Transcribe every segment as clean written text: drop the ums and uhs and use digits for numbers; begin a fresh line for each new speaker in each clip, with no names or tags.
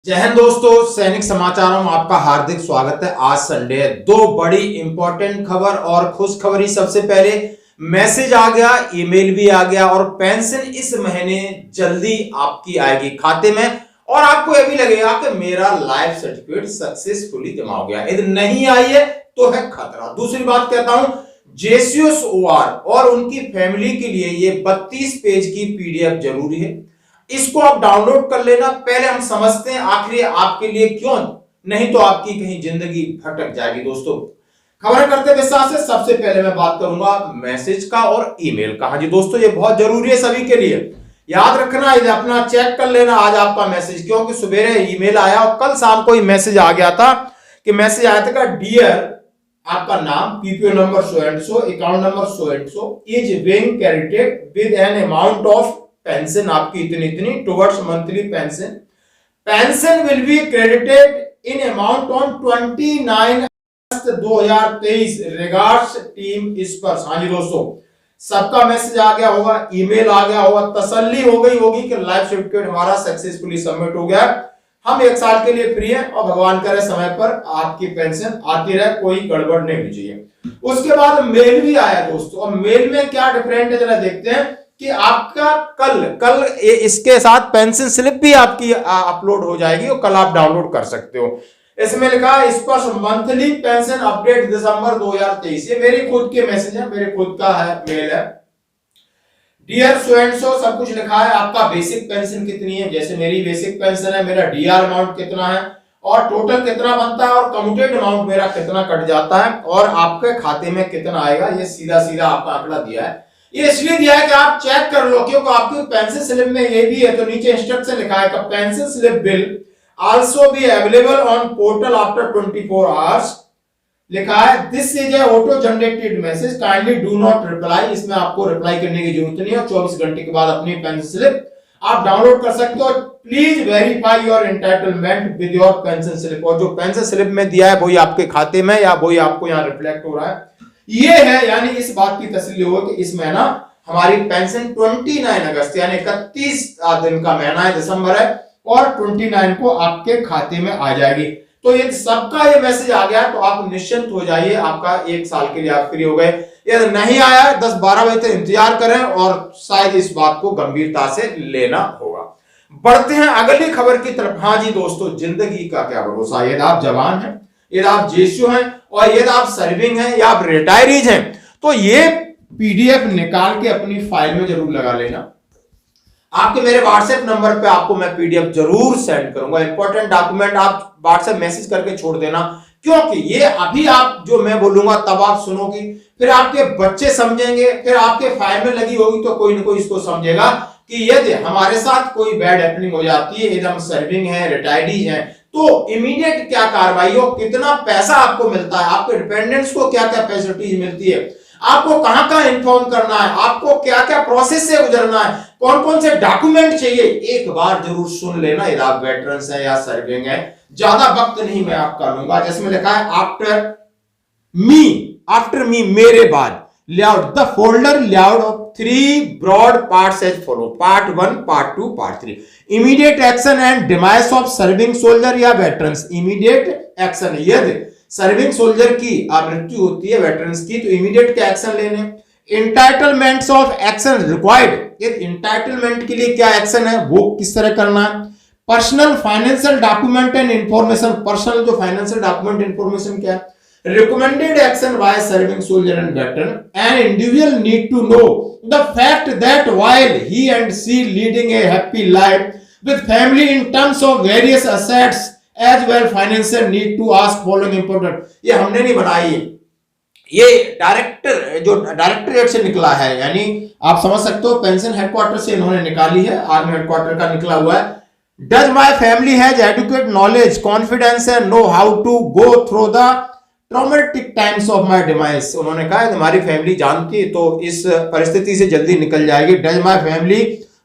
जय हिंद दोस्तों, सैनिक समाचारों में आपका हार्दिक स्वागत है। आज संडे है। दो बड़ी इंपॉर्टेंट खबर और खुश खबर ही। सबसे पहले मैसेज आ गया, ईमेल भी आ गया और पेंशन इस महीने जल्दी आपकी आएगी खाते में। और आपको यह भी लगेगा कि मेरा लाइफ सर्टिफिकेट सक्सेसफुली जमा हो गया। यदि नहीं आई है तो है खतरा। दूसरी बात कहता हूं, JCOR और उनकी फैमिली के लिए ये 32 पेज की PDF जरूरी है। इसको आप डाउनलोड कर लेना। पहले हम समझते हैं आखिर आपके लिए क्यों, नहीं तो आपकी कहीं जिंदगी भटक जाएगी। दोस्तों, खबर करते विस्तार से। सबसे पहले मैं बात करूंगा मैसेज का और ईमेल का। हाँ जी दोस्तों, ये बहुत जरूरी है सभी के लिए। याद रखना, इधर अपना चेक कर लेना आज आपका मैसेज, क्योंकि सुबह ईमेल आया और कल शाम को ही मैसेज आ गया था कि मैसेज आया था डियर आपका नाम, PPO number so and so, account number so and so, is being credited with an amount of pension आपकी इतनी इतनी towards monthly pension will be credited in amount on 29 August 2023 regards team स्पर्श। हाँ जी दोस्तों, सबका message आ गया होगा, email आ गया होगा, तसल्ली हो गई होगी कि लाइफ सर्टिफिकेट हमारा सक्सेसफुली सबमिट हो गया। हम 1 साल के लिए फ्री हैं और भगवान करे समय पर आपकी पेंशन आती रहे, कोई गड़बड़ नहीं होनी चाहिए। उसके बाद मेल भी आया दोस्तों, और मेल में क्या डिफरेंट है जरा देखते हैं कि आपका कल इसके साथ पेंशन स्लिप भी आपकी अपलोड हो जाएगी और कल आप डाउनलोड कर सकते हो। इसमें लिखा है स्पर्श मंथली पेंशन अपडेट दिसंबर 2023। ये मेरी खुद के मैसेज है, मेरे खुद का है, मेल है। डियर सो एंड सो सब कुछ लिखा है। आपका बेसिक पेंशन कितनी है, जैसे मेरी बेसिक पेंशन है, मेरा DR अमाउंट कितना है और टोटल कितना बनता है और कम्यूटेड अमाउंट मेरा कितना कट जाता है और आपके खाते में कितना आएगा, ये सीधा सीधा आपका आंकड़ा दिया है। ये इसलिए दिया है कि आप चेक कर लो, क्योंकि आपकी पेंशन स्लिप में ये भी है। तो नीचे इंस्ट्रक्शन लिखा है कि pension slip bill also be available on portal after 24 hours. लिखा है this is a auto generated message, kindly do not reply. इसमें आपको रिप्लाई करने की जरूरत नहीं है। 24 घंटे के बाद अपनी पेंशन स्लिप आप डाउनलोड कर सकते हो। Please verify your entitlement with your pension slip. और जो पेंशन स्लिप में दिया है वही आपके खाते में या वही आपको यहाँ रिफ्लेक्ट हो रहा है। ये है, यानी इस बात की तसल्ली हो कि इस महीना हमारी पेंशन 29 अगस्त यानी 31 दिन का महीना है, दिसंबर है, और 29 को आपके खाते में आ जाएगी। तो ये सबका ये मैसेज आ गया तो आप निश्चिंत हो जाइए, आपका 1 साल के लिए आप फ्री हो गए। यदि नहीं आया 10-12 बजे तक इंतजार करें और शायद इस बात को गंभीरता से लेना होगा। बढ़ते हैं अगली खबर की तरफ। हाँ जी दोस्तों, जिंदगी का क्या भरोसा। यदि आप जवान हैं, यदि आप जेसीओ हैं और यदि आप सर्विंग हैं या आप रिटायरीज हैं, तो ये PDF निकाल के अपनी फाइल में जरूर लगा लेना। आपके मेरे व्हाट्सएप नंबर पे आपको मैं PDF जरूर सेंड करूंगा। इंपॉर्टेंट डॉक्यूमेंट आप व्हाट्सएप मैसेज करके छोड़ देना, क्योंकि ये अभी आप जो मैं बोलूंगा तब आप सुनोगी, फिर आपके बच्चे समझेंगे, फिर आपके फाइल में लगी होगी तो कोई ना कोई इसको समझेगा कि यदि हमारे साथ कोई बैड हैपनिंग हो जाती है, यदि हम सर्विंग है, रिटायर्डीज हैं, तो इमीडिएट क्या कार्रवाई हो, कितना पैसा आपको मिलता है, आपके डिपेंडेंट्स को क्या क्या फैसिलिटीज मिलती है, आपको कहां कहां इन्फॉर्म करना है, आपको क्या क्या प्रोसेस से गुजरना है, कौन कौन से डॉक्यूमेंट चाहिए, एक बार जरूर सुन लेना। यदि आप वेटरन्स है या सर्विंग है, ज्यादा वक्त नहीं मैं आपका लूंगा। जिसमें लिखा है आफ्टर मी मेरे बाद, layout the folder layout of 3 broad parts as follow: part 1, part 2, part 3। immediate action and demise of serving soldier या veterans। immediate action, यदि सर्विंग सोल्जर की मृत्यु होती है, वेटरन्स की, तो इमीडिएट क्या एक्शन लेने। इंटाइटलमेंट्स ऑफ एक्शन रिक्वायर्ड, यदि इंटाइटलमेंट के लिए क्या एक्शन है वो किस तरह करना है। Personal financial document and information, personal जो फाइनेंशियल डॉक्यूमेंट इंफॉर्मेशन क्या है। Recommended action by serving soldier and veteran. An individual need to know the fact that while he and she leading a happy life with family in terms of various assets as well financial need to ask following important। ये हमने नहीं बनाई, ये directorate से निकला है, यानी आप समझ सकते हो पेंशन हेडक्वार्टर से इन्होंने निकाली है, आर्मी हेडक्वार्टर का निकला हुआ है। Does my family has adequate knowledge, confidence and know how to go through the traumatic times of my demise. उन्होंने कहा है हमारी फैमिली जानती है तो इस परिस्थिति से जल्दी निकल जाएगी। Does my family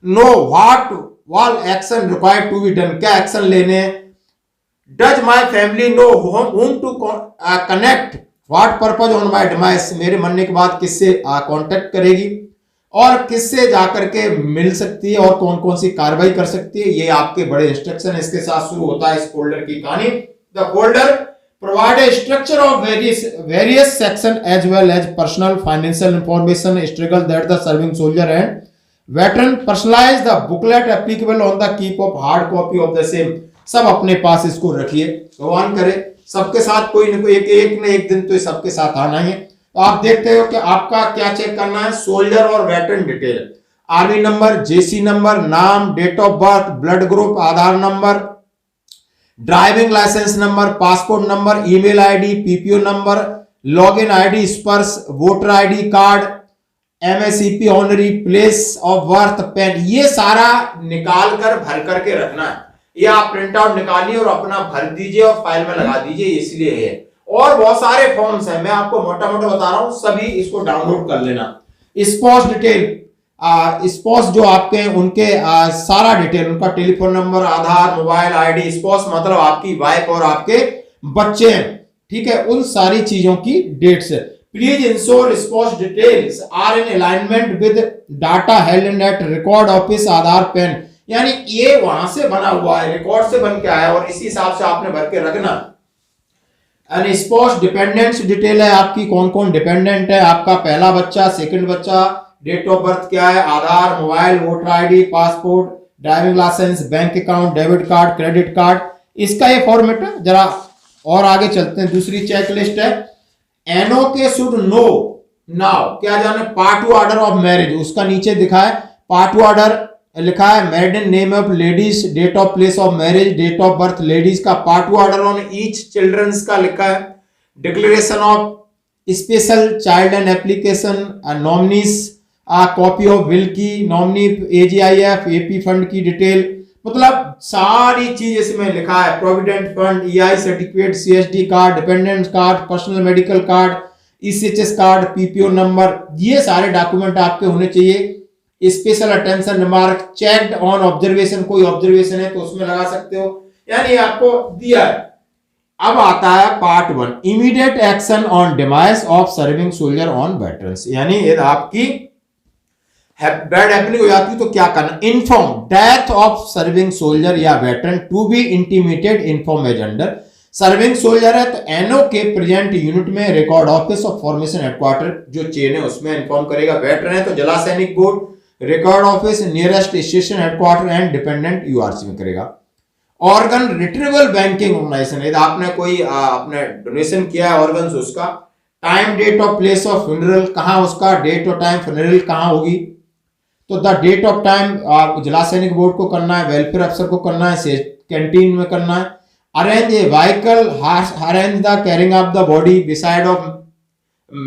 know what all action required to be done, क्या एक्शन लेने। Does my family know whom to connect, what purpose on my demise, मेरे मरने के बाद किससे कांटेक्ट करेगी। और किससे जाकर के मिल सकती है और कौन कौन सी कार्रवाई कर सकती है, ये आपके बड़े इंस्ट्रक्शन इसके साथ शुरू होता है इस फोल्डर की कहानी। The folder provide a structure of various section as well as personal financial information struggle that the serving soldier and veteran personalise the booklet applicable on the keep of hard copy of the same. सब अपने पास इसको रखिए, भगवान करे सबके साथ कोई न कोई एक न एक दिन तो सबके साथ आना है। तो आप देखते हो कि आपका क्या चेक करना है, सोल्जर और veteran detail, army number, JC number, नाम, date of birth, blood group, Aadhaar number, driving licence number, passport number, email ID, PPO number, login ID, Sparsh, voter ID card, MSEP honorary, place of birth, PAN, ये सारा निकाल कर भर करके रखना है। ये आप प्रिंट आउट निकालिए और अपना भर दीजिए और फाइल में लगा दीजिए, इसलिए है। और बहुत सारे फॉर्म्स हैं, मैं आपको मोटा मोटा बता रहा हूं, सभी इसको डाउनलोड कर लेना। स्पॉस डिटेल, स्पॉस जो आपके हैं उनके सारा डिटेल, उनका टेलीफोन नंबर, आधार, मोबाइल आईडी, स्पॉस मतलब आपकी वाइफ और आपके बच्चे हैं, ठीक है, उन सारी चीजों की dates. Please ensure spouse details are in alignment with data held at record office Aadhaar PAN, यानी ये वहां से बना हुआ है, रिकॉर्ड से बन के आया और इसी हिसाब से आपने भर के रखना। एंड स्पॉस डिपेंडेंट्स डिटेल है आपकी, कौन कौन डिपेंडेंट है, आपका पहला बच्चा, सेकंड बच्चा, डेट ऑफ बर्थ क्या है, Aadhaar, mobile, voter ID, passport, driving licence, bank account, debit card, credit card, इसका ये फॉर्मेट है। जरा और आगे चलते हैं, दूसरी चेकलिस्ट है एनओ के शुड नो नाउ, क्या जाने, पार्ट ऑर्डर ऑफ मैरिज, उसका नीचे दिखा है पार्ट ऑर्डर लिखा है, married name of ladies, date of place of marriage, date of birth ladies का, part order on each childrens का लिखा है, declaration of special child and application, nominees, copy of will की, नॉमिनी एजीआईएफ, एपी फंड की detail, मतलब सारी चीज इसमें लिखा है। Provident fund, EI certificate, CSD card, dependent card, personal medical card, ECHS card, PPO number, ये सारे डॉक्यूमेंट आपके होने चाहिए। Special attention remark, checked on observation, कोई ऑब्जर्वेशन है तो उसमें लगा सकते हो, यानी आपको दिया है। अब आता है part 1, immediate action on demise of serving soldier on veterans, यानी यदि आपकी बैड हैपनिंग हो जाती है तो क्या करना, inform death of serving soldier या veteran to be intimated inform एजेंडर। सर्विंग सोल्जर है तो एनओ के प्रेजेंट यूनिट में record office of formation headquarter जो चेन है उसमें इन्फॉर्म करेगा। वेटरन है तो Zila Sainik board, record office, nearest station headquarter and dependent URC में करेगा। ऑर्गन रिट्रीवल बैंकिंग ऑर्गेनाइजेशन, यदि आपने कोई आपने डोनेशन किया है ऑर्गन, उसका time, date of place of funeral, कहां उसका डेट और टाइम फ्यूनरल कहां होगी, तो द डेट ऑफ टाइम जिला सैनिक बोर्ड को करना है, वेलफेयर अफसर को करना है, कैंटीन में करना है। Arrange A vehicle, arrange the carrying of the body beside of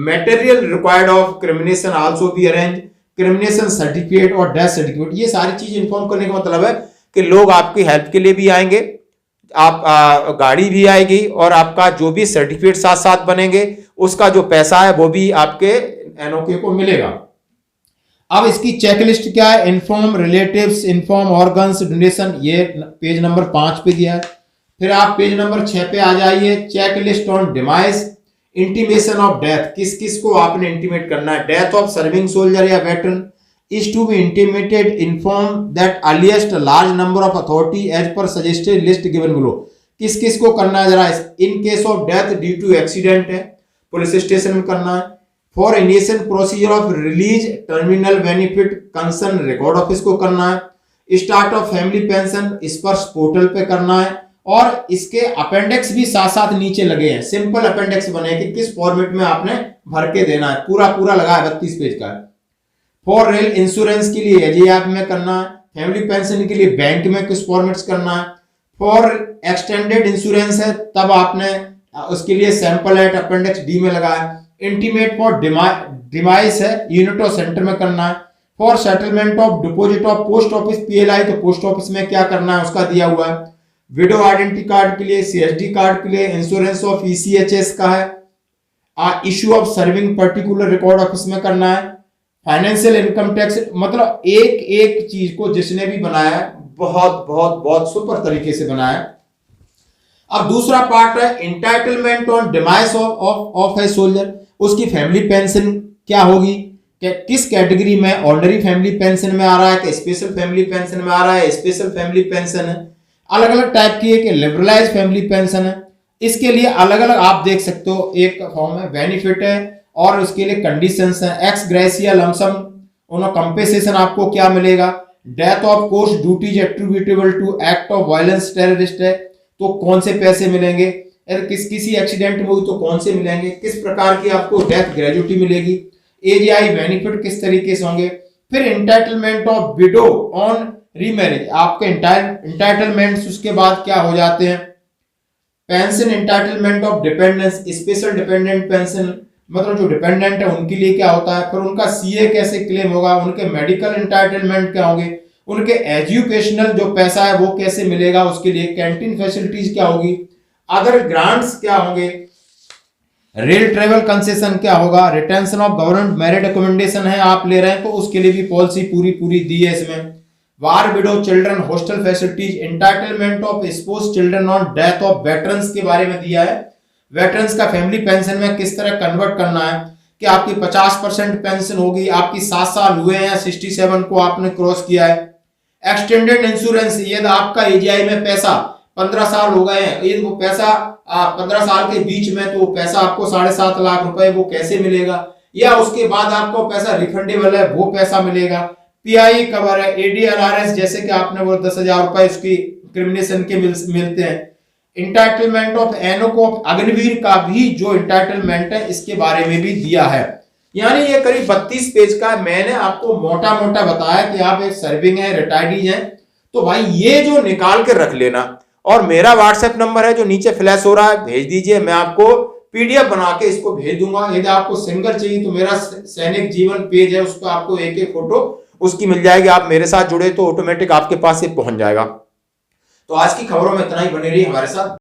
material required of क्रिमिनेशन also be arrange, क्रिमिनेशन certificate और डेथ सर्टिफिकेट, ये सारी चीज इन्फॉर्म करने का मतलब है कि लोग आपकी हेल्प के लिए भी आएंगे, आप गाड़ी भी आएगी और आपका जो भी सर्टिफिकेट साथ साथ बनेंगे उसका जो पैसा है वो भी आपके एनओके को मिलेगा। अब इसकी चेकलिस्ट क्या है, inform relatives, inform organs, donation, ये पेज नंबर 5 पे दिया है। फिर आप पेज नंबर 6 पे आ जाइए, checklist on demise, intimation of death, किस किस को आपने इंटीमेट करना है। डेथ ऑफ सर्विंग सोल्जर या veteran is to be intimated, inform that earliest large number of authority as per suggested list given below, किस किस को करना है जरा। In case of death due to accident है, पुलिस स्टेशन में करना है। For initial procedure of release terminal benefit concern record office को करना है। स्टार्ट ऑफ फैमिली पेंशन स्पर्श पोर्टल पे करना है। और इसके अपेंडिक्स भी साथ साथ नीचे लगे हैं, सिंपल अपेंडिक्स बने कि किस फॉर्मेट में आपने भर के देना है, पूरा पूरा लगा है 32 पेज का। फॉर रेल इंश्योरेंस के लिए एजीएफ में करना है, फैमिली पेंशन के लिए बैंक में किस फॉर्मेट्स करना है। फॉर एक्सटेंडेड इंश्योरेंस है तब आपने उसके लिए सैंपल एट अपेंडिक्स डी में लगा है। इंटीमेट फॉर डिवाइस है, यूनिट और सेंटर में करना है। For settlement of deposit of post office PLI, तो पोस्ट ऑफिस में क्या करना है उसका दिया हुआ है। विडो आइडेंटिटी कार्ड के लिए, सीएसडी कार्ड के लिए, इंश्योरेंस ऑफ ईसीएचएस का है। Issue of serving particular record office में करना है। फाइनेंशियल इनकम टैक्स, मतलब एक एक चीज को जिसने भी बनाया है बहुत बहुत बहुत सुपर तरीके से बनाया है। अब दूसरा पार्ट है entitlement on demise of a soldier, उसकी फैमिली पेंशन क्या होगी, किस कैटेगरी में, ऑर्डिनरी फैमिली पेंशन में आ रहा है कि स्पेशल फैमिली पेंशन में आ रहा है। स्पेशल फैमिली पेंशन है, अलग अलग टाइप की है कि लिबरलाइज फैमिली पेंशन है। इसके लिए अलग अलग आप देख सकते हो, एक फॉर्म है बेनिफिट है और उसके लिए कंडीशंस हैं। एक्स ग्रेसिया लमसम उन्होंने कंपेसेशन आपको क्या मिलेगा। Death of course duties attributable to act of violence terrorist है तो कौन से पैसे मिलेंगे। अगर किसी एक्सीडेंट में हुई तो कौन से मिलेंगे। किस प्रकार की आपको डेथ ग्रेजुटी मिलेगी। एजीआई बेनिफिट किस तरीके से होंगे। फिर entitlement of window on remarriage, आपके इंटाइटलमेंट्स उसके बाद क्या हो जाते हैं। Pension entitlement of dependence, special dependent pension मतलब जो डिपेंडेंट है उनके लिए क्या होता है। फिर उनका सीए कैसे क्लेम होगा, उनके मेडिकल इंटाइटलमेंट क्या होंगे, उनके एजुकेशनल जो पैसा है वो कैसे मिलेगा, उसके लिए कैंटीन फैसिलिटीज क्या होगी, अदर ग्रांट्स क्या होंगे, रेल ट्रेवल कंसेशन क्या होगा, retention of government merit recommendation है आप ले रहे हैं तो उसके लिए भी पॉलिसी पूरी दी है इसमें। वार window children hostel facilities, entitlement of sports children on death of veterans के बारे में दिया है। वेटरन्स का फैमिली पेंशन में किस तरह कन्वर्ट करना है कि आपकी 50% पेंशन होगी, आपकी 7 साल हुए हैं, 67 को आपने क्रॉस किया है। एक्सटेंडेड इंश्योरेंस, यदि आपका एजीआई में पैसा 15 साल हो गए हैं, यदि वो पैसा 15 साल के बीच में तो पैसा आपको 7.5 लाख रुपए वो कैसे मिलेगा, या उसके बाद आपको पैसा रिफंडेबल है वो पैसा मिलेगा। पीआई कवर है, एडीआरआरएस जैसे कि आपने वो 10,000 रुपए उसकी क्रिमिनेशन के मिलते हैं। Entitlement of NO of Agniveer का भी जो इंटाइटलमेंट है इसके बारे में भी दिया है। यानी ये करीब 32 पेज का मैंने आपको मोटा बताया कि आप एक सर्विंग है, रिटायर्डी हैं, तो भाई ये जो निकाल के रख लेना। और मेरा व्हाट्सएप नंबर है जो नीचे फ्लैश हो रहा है, भेज दीजिए, मैं आपको पीडीएफ बना के इसको भेज दूंगा। यदि आपको सिंगल चाहिए तो मेरा सैनिक जीवन पेज है, उस पर आपको एक फोटो उसकी मिल जाएगी। आप मेरे साथ जुड़े तो ऑटोमेटिक आपके पास ये पहुंच जाएगा। तो आज की खबरों में इतना ही, बने रहिए हमारे साथ।